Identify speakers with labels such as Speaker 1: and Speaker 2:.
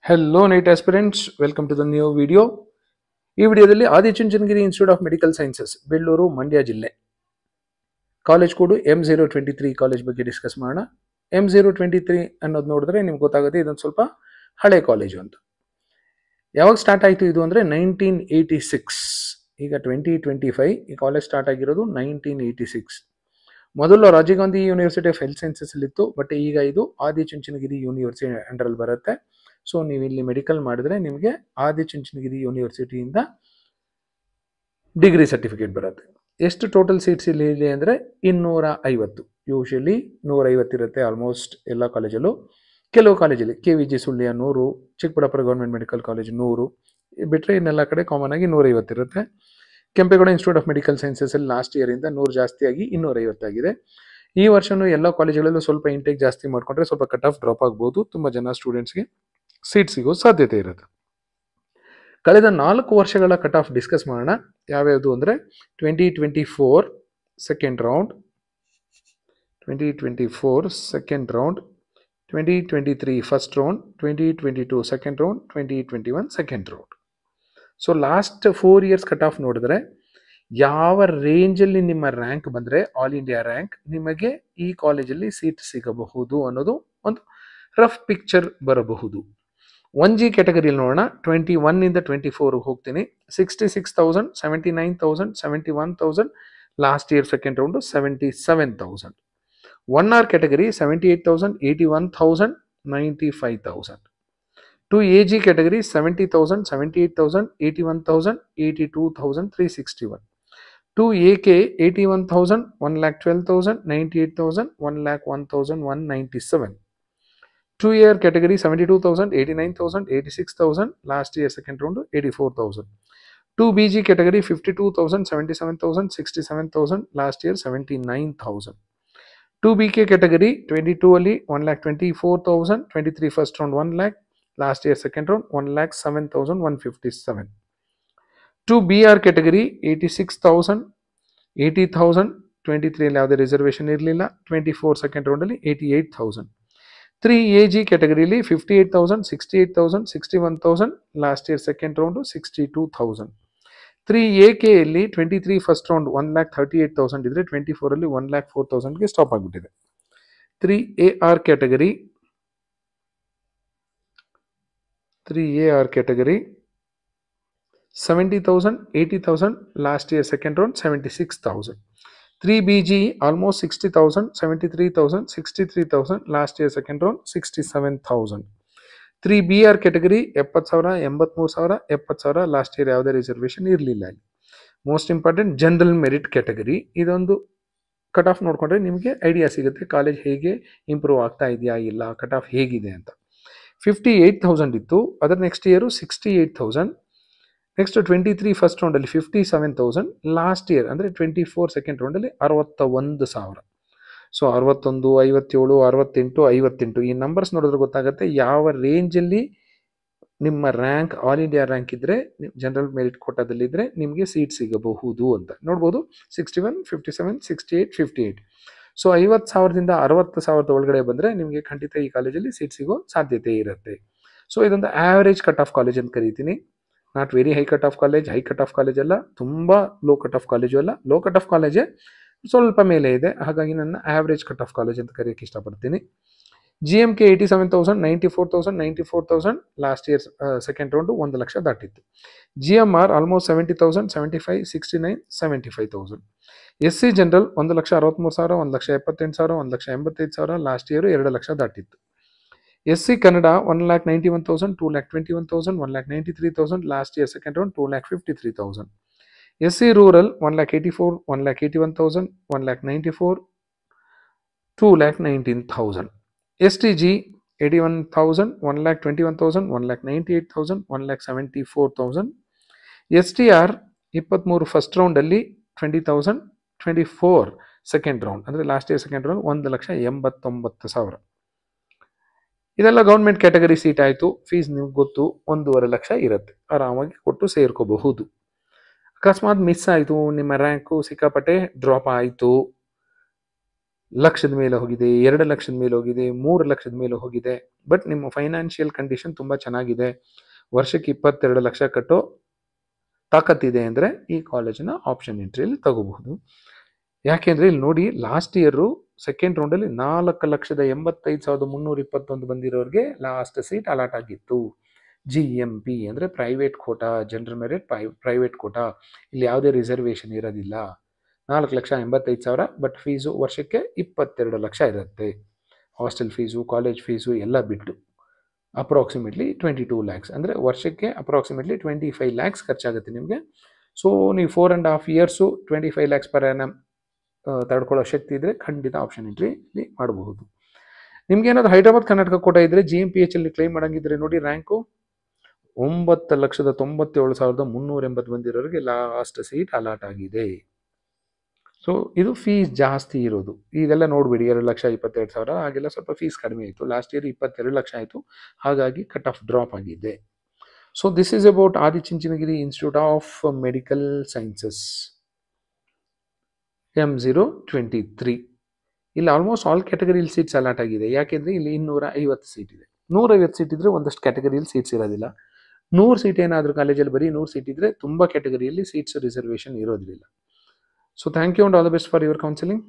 Speaker 1: Hello, NEET aspirants. Welcome to the new video. ಈ ವಿಡಿಯೋದಲ್ಲಿ Adichunchanagiri institute of medical sciences Bellur Mandya ಜಿಲ್ಲೆ college code M023 college ಬಗ್ಗೆ discuss ಮಾಡೋಣ. M023 ಅನ್ನೋದು ನೋಡಿದ್ರೆ ನಿಮ್ಗೆ ಗೊತ್ತಾಗುತ್ತೆ ಇದೊಂದು ಸ್ವಲ್ಪ ಹಳೆ ಕಾಲೇಜು ಅಂತ. ಯಾವಾಗ ಸ್ಟಾರ್ಟ್ ಆಯಿತು ಇದು ಅಂದರೆ 1986. ಈಗ 2025 ಈ ಕಾಲೇಜ್ ಸ್ಟಾರ್ಟ್ ಆಗಿರೋದು 1986. ಮೊದಲು Rajiv Gandhi university of health sciences ಇತ್ತು, ಬಟ್ ಈಗ ಇದು ಆದಿಚುಂಚನಗಿರಿ ಯೂನಿವರ್ಸಿಟಿ ಅಂಡರಲ್ಲಿ ಬರುತ್ತೆ. ಸೊ ನೀವು ಇಲ್ಲಿ ಮೆಡಿಕಲ್ ಮಾಡಿದ್ರೆ ನಿಮಗೆ ಆದಿಚುಂಚನಗಿರಿ ಯೂನಿವರ್ಸಿಟಿಯಿಂದ ಡಿಗ್ರಿ ಸರ್ಟಿಫಿಕೇಟ್ ಬರುತ್ತೆ. ಎಷ್ಟು ಟೋಟಲ್ ಸೀಟ್ಸ್ ಇಲ್ಲಿ ಇದೆ ಅಂದರೆ 250. ಯೂಶಲಿ 150 ಇರುತ್ತೆ ಆಲ್ಮೋಸ್ಟ್ ಎಲ್ಲ ಕಾಲೇಜಲ್ಲೂ. ಕೆಲವು ಕಾಲೇಜಲ್ಲಿ KVG Sullia 100, Chikkaballapur government medical college 100 ಬಿಟ್ಟರೆ ಇನ್ನೆಲ್ಲ ಕಡೆ ಕಾಮನ್ ಆಗಿ 150 ಇರುತ್ತೆ. ಕೆಂಪೇಗೌಡ ಇನ್ಸ್ಟಿಟ್ಯೂಟ್ ಆಫ್ ಮೆಡಿಕಲ್ ಸೈನ್ಸಸ್ಸಲ್ಲಿ ಲಾಸ್ಟ್ ಇಯರಿಂದ 100 ಜಾಸ್ತಿ ಆಗಿ 250 ಆಗಿದೆ. ಈ ವರ್ಷನೂ ಎಲ್ಲ ಕಾಲೇಜುಗಳಲ್ಲೂ ಸ್ವಲ್ಪ ಇಂಟೇಕ್ ಜಾಸ್ತಿ ಮಾಡಿಕೊಂಡ್ರೆ ಸ್ವಲ್ಪ ಕಟ್ ಆಫ್ ಡ್ರಾಪ್ ಆಗ್ಬೋದು. ತುಂಬ ಜನ ಸ್ಟೂಡೆಂಟ್ಸ್ಗೆ ಸೀಟ್ ಸಿಗೋ ಸಾಧ್ಯತೆ ಇರುತ್ತೆ. ಕಳೆದ 4 ವರ್ಷಗಳ ಕಟ್ ಆಫ್ ಡಿಸ್ಕಸ್ ಮಾಡೋಣ. ಯಾವ್ಯಾವುದು ಅಂದರೆ 2024 second round, 2024 second round, 2023 first round, 2022 second round, 2021 second round. So last 4 years cut off ನೋಡಿದ್ರೆ ಯಾವ ರೇಂಜಲ್ಲಿ ನಿಮ್ಮ ರ್ಯಾಂಕ್ ಬಂದರೆ ಆಲ್ ಇಂಡಿಯಾ ರ್ಯಾಂಕ್ ನಿಮಗೆ ಈ ಕಾಲೇಜಲ್ಲಿ ಸೀಟ್ ಸಿಗಬಹುದು ಅನ್ನೋದು ಒಂದು ರಫ್ ಪಿಕ್ಚರ್ ಬರಬಹುದು. 1G ಕ್ಯಾಟಗರಿಯಲ್ಲಿ ನೋಡೋಣ. 21 ಇಂದ 24 ಹೋಗ್ತೀನಿ. 66,000, 79,000, 71,000. Last year second round 77,000. 1R category 78,000, 81,000, 95,000. 2AG category 70,000, 78,000, 81,000, 82,361. 2AK 81,000, 1,12,000, 98,000, 1,01,197. 2AR category 72,000, 89,000, 86,000. Last year second round 84,000. 2BG category 52,000, 77,000, 67,000. Last year 79,000. 2BK category 22 ali 1,24,000, 23 first round 1 lakh. Last year second round 1,07,157. 2BR category 86,000, 80,000. 23 ಅಲ್ಲಿ ಯಾವುದೇ reservation ಇರಲಿಲ್ಲ. 24 second round ಅಲ್ಲಿ 88,000. 3AG ಕ್ಯಾಟಗರಿಲಿ 58,000, 68,000, 61,000. Last year second round 62,000. 3AK ಅಲ್ಲಿ 23 first round 1,38,000 ಇದ್ರೆ 24 ಅಲ್ಲಿ 1,04,000ಗೆ stop ಆಗಿಬಿಟ್ಟಿದೆ. 3AR category 70,000, 80,000. Last year second round 76,000. 3BG almost 60,000, 73,000, 63,000. Last year second round 67,000. 3BR category 70,000, 83,000, 70,000. Last year ಯಾವುದೇ reservation ಇರಲಿಲ್ಲ. Most important general merit category. ಇದೊಂದು cut off ನೋಡಿಕೊಂಡ್ರೆ ನಿಮಗೆ idea ಸಿಗುತ್ತೆ ಕಾಲೇಜ್ ಹೇಗೆ ಇಂಪ್ರೂವ್ ಆಗ್ತಾ ಇದೆಯಾ ಇಲ್ಲ, ಕಟ್ ಆಫ್ ಹೇಗಿದೆ ಅಂತ. 58,000 ಇತ್ತು, ಅದರ ನೆಕ್ಸ್ಟ್ ಇಯರು 68,000. ನೆಕ್ಸ್ಟ್ 23 ಫಸ್ಟ್ ರೌಂಡಲ್ಲಿ 57,000. ಲಾಸ್ಟ್ ಇಯರ್ ಅಂದರೆ 24 ಸೆಕೆಂಡ್ ರೌಂಡಲ್ಲಿ 61,000. ಸೊ 61, 57, 68, 58 ಈ ನಂಬರ್ಸ್ ನೋಡಿದ್ರೆ ಗೊತ್ತಾಗುತ್ತೆ ಯಾವ ರೇಂಜಲ್ಲಿ ನಿಮ್ಮ ರ್ಯಾಂಕ್ ಆಲ್ ಇಂಡಿಯಾ ರ್ಯಾಂಕ್ ಇದ್ದರೆ ಜನರಲ್ ಮೆರಿಟ್ ಕೋಟಾದಲ್ಲಿದ್ದರೆ ನಿಮಗೆ ಸೀಟ್ ಸಿಗಬಹುದು ಅಂತ ನೋಡ್ಬೋದು. 61, 57, 68, 58. ಸೊ 50,000ದಿಂದ 60,000 ಒಳಗಡೆ ಬಂದರೆ ನಿಮಗೆ ಖಂಡಿತ ಈ ಕಾಲೇಜಲ್ಲಿ ಸೀಟ್ ಸಿಗೋ ಸಾಧ್ಯತೆ ಇರುತ್ತೆ. ಸೊ ಇದೊಂದು ಆ್ಯಾವರೇಜ್ ಕಟ್ ಆಫ್ ಕಾಲೇಜ್ ಅಂತ ಕರಿತೀನಿ. Not very high cut off college, high cut off college ಅಲ್ಲ, ತುಂಬ ಲೋ ಕಟ್ ಆಫ್ ಕಾಲೇಜು ಅಲ್ಲ, ಲೋ ಕಟ್ ಆಫ್ ಕಾಲೇಜೇ ಸ್ವಲ್ಪ ಮೇಲೆ ಇದೆ. ಹಾಗಾಗಿ ನನ್ನ ಆ್ಯಾವ್ರೇಜ್ ಕಟ್ ಆಫ್ ಕಾಲೇಜ್ ಅಂತ ಕರೆಯೋಕ್ಕೆ ಇಷ್ಟಪಡ್ತೀನಿ. GMK 87,000, 94,000, 94,000. Last year second round 1 lakh ದಾಟಿತ್ತು. GMR almost 70,000, 75, 69, 75,000. SC general 1,63,000, 1,78,000, 1,85,000. Last year 2 lakh ದಾಟಿತ್ತು. SC Kannada 1,91,000, 2,21,000, 1,93,000. Last year second round 2,53,000. SC rural 1,84,000, 1,81,000, 1,94,000, 2,19,000. STG 81,000, 1,21,000, 1,98,000, 1,74,000. STR 23 first ರೌಂಡಲ್ಲಿ 20,000, 24 second round ಅಂದರೆ ಲಾಸ್ಟ್ ಇಯರ್ ಸೆಕೆಂಡ್ ರೌಂಡ್ 1,89,000. ಇದೆಲ್ಲ government category seat ಆಯಿತು. Fees ನಿಮ್ಗೆ ಗೊತ್ತು 1.5 ಲಕ್ಷ ಇರುತ್ತೆ, ಆರಾಮಾಗಿ ಕೊಟ್ಟು ಸೇರ್ಕೋಬಹುದು. ಅಕಸ್ಮಾತ್ ಮಿಸ್ ಆಯಿತು, ನಿಮ್ಮ ರ್ಯಾಂಕು ಸಿಕ್ಕಾಪಟ್ಟೆ ಡ್ರಾಪ್ ಆಯಿತು, ಲಕ್ಷದ ಮೇಲೆ ಹೋಗಿದೆ, 2 ಲಕ್ಷದ ಮೇಲೆ ಹೋಗಿದೆ, 3 ಲಕ್ಷದ ಮೇಲೆ ಹೋಗಿದೆ. ಬಟ್ ನಿಮ್ಮ ಫೈನಾನ್ಷಿಯಲ್ ಕಂಡೀಷನ್ ತುಂಬ ಚೆನ್ನಾಗಿದೆ, ವರ್ಷಕ್ಕೆ 22 ಲಕ್ಷ ಕಟ್ಟೋ ತಾಕತ್ತಿದೆ ಅಂದರೆ ಈ ಕಾಲೇಜಿನ ಆಪ್ಷನ್ ಎಂಟ್ರಿಯಲ್ಲಿ ತಗೋಬಹುದು. ಯಾಕೆಂದರೆ ಇಲ್ಲಿ ನೋಡಿ, ಲಾಸ್ಟ್ ಇಯರು ಸೆಕೆಂಡ್ ರೌಂಡಲ್ಲಿ 4,85,321 ಬಂದಿರೋರಿಗೆ ಲಾಸ್ಟ್ ಸೀಟ್ ಅಲಾಟ್ ಆಗಿತ್ತು. GMP ಅಂದರೆ private quota, general merit private quota. ಇಲ್ಲಿ ಯಾವುದೇ ರಿಸರ್ವೇಷನ್ ಇರೋದಿಲ್ಲ. 4,85,000, ಬಟ್ ಫೀಸು ವರ್ಷಕ್ಕೆ 22 ಲಕ್ಷ ಇರುತ್ತೆ. ಹಾಸ್ಟೆಲ್ ಫೀಸು, ಕಾಲೇಜ್ ಫೀಸು ಎಲ್ಲ ಬಿಟ್ಟು ಅಪ್ರಾಕ್ಸಿಮೇಟ್ಲಿ 22 ಲ್ಯಾಕ್ಸ್, ಅಂದರೆ ವರ್ಷಕ್ಕೆ ಅಪ್ರಾಕ್ಸಿಮೇಟ್ಲಿ 25 ಲ್ಯಾಕ್ಸ್ ಖರ್ಚಾಗುತ್ತೆ ನಿಮಗೆ. ಸೊ ನೀವು 4.5 ಇಯರ್ಸು 25 ಲ್ಯಾಕ್ಸ್ ಪರ್ ಆ್ಯನಮ್ ತಡ್ಕೊಳ್ಳೋ ಶಕ್ತಿ ಇದ್ದರೆ ಖಂಡಿತ ಆಪ್ಷನ್ ಎಂಟ್ರಿ ಇಲ್ಲಿ ಮಾಡಬಹುದು. ನಿಮ್ಗೆ ಏನಾದರೂ ಹೈದರಾಬಾದ್ ಕರ್ನಾಟಕ ಕೋಟಾ ಇದ್ದರೆ GMPHಲ್ಲಿ ಕ್ಲೈಮ್ ಮಾಡಂಗಿದ್ರೆ ನೋಡಿ, ರ್ಯಾಂಕು 9,97,380 ಬಂದಿರೋರಿಗೆ ಲಾಸ್ಟ್ ಸೀಟ್ ಅಲಾಟ್ ಆಗಿದೆ. ಸೊ ಇದು ಫೀಸ್ ಜಾಸ್ತಿ ಇರೋದು. ಇದೆಲ್ಲ ನೋಡಬೇಡಿ, 2,22,000 ಹಾಗೆಲ್ಲ ಸ್ವಲ್ಪ ಫೀಸ್ ಕಡಿಮೆ ಆಯಿತು. ಲಾಸ್ಟ್ ಇಯರ್ 22 ಲಕ್ಷ ಆಯಿತು, ಹಾಗಾಗಿ ಕಟ್ ಆಫ್ ಡ್ರಾಪ್ ಆಗಿದೆ. So this is about Adichunchanagiri institute of medical sciences M023. ಇಲ್ಲಿ ಆಲ್ಮೋಸ್ಟ್ ಆಲ್ ಕ್ಯಾಟಗರಿಯಲ್ಲಿ ಸೀಟ್ಸ್ ಅಲಾಟ್ ಆಗಿದೆ. ಯಾಕೆಂದರೆ ಇಲ್ಲಿ 250 ಸೀಟ್ ಇದೆ. 150 ಸೀಟ್ ಇದ್ದರೆ ಒಂದಷ್ಟು ಕ್ಯಾಟಗರಿಯಲ್ಲಿ ಸೀಟ್ಸ್ ಇರೋದಿಲ್ಲ. 100 ಸೀಟ್ ಏನಾದರೂ ಕಾಲೇಜಲ್ಲಿ ಬರೀ 100 ಸೀಟ್ ಇದ್ದರೆ ತುಂಬ ಕ್ಯಾಟಗರಿಯಲ್ಲಿ ಸೀಟ್ಸ್ ರಿಸರ್ವೇಷನ್ ಇರೋದಿಲ್ಲ. So thank you and all the best for your counselling.